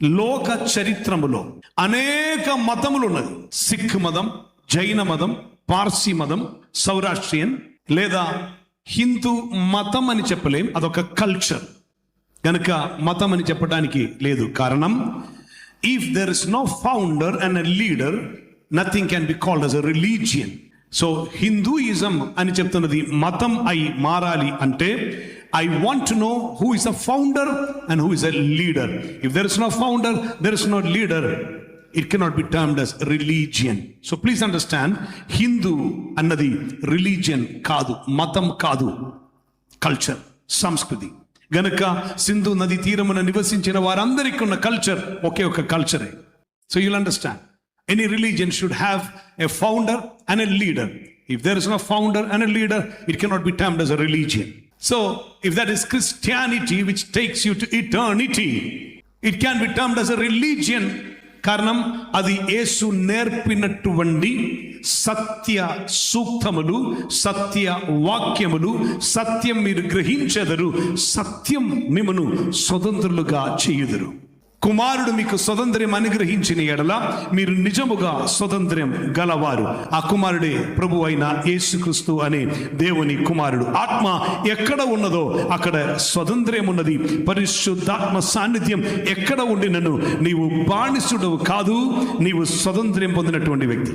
లోక చరిత్రములో అనేక మతములు ఉన్నది. సిక్ మతం, జైన మతం, పార్సీ మతం, సౌరాష్ట్రియన్ లేదా హిందూ మతం అని చెప్పలేం, అదొక కల్చర్ కనుక మతం అని చెప్పడానికి లేదు. కారణం, if there is no founder and a leader, nothing can be called as a religion. So Hinduism అని చెప్తున్నది మతం అయి మారాలి అంటే I want to know who is a founder and who is a leader. If there is no founder, there is no leader. It cannot be termed as religion. So please understand, Hindu annadi religion kaadu, matam kaadu, culture, samskruti. Ganaka Sindhu nadi తీరమున నివసించిన వారందరికీ ఉన్న culture ఒకే ఒక కల్చరే. So you'll understand. Any religion should have a founder and a leader. If there is no founder and a leader, it cannot be termed as a religion. So, if that is Christianity which takes you to eternity, it can be termed as a religion. కారణం అది యేసు నేర్పినటువంటి సత్య సూక్తములు, సత్య వాక్యములు, సత్యం మీరు గ్రహించెదరు, సత్యం మిమ్మును స్వతంత్రులుగా చేయుదురు. కుమారుడు మీకు స్వతంత్రం అనుగ్రహించిన ఎడల మీరు నిజముగా స్వతంత్రం గలవారు. ఆ కుమారుడే ప్రభు అయిన యేసుక్రీస్తు అనే దేవుని కుమారుడు. ఆత్మ ఎక్కడ ఉన్నదో అక్కడ స్వతంత్రం ఉన్నది. పరిశుద్ధాత్మ సాన్నిధ్యం ఎక్కడ ఉండినను నీవు బానిసుడవు కాదు, నీవు స్వతంత్రం పొందినటువంటి వ్యక్తి.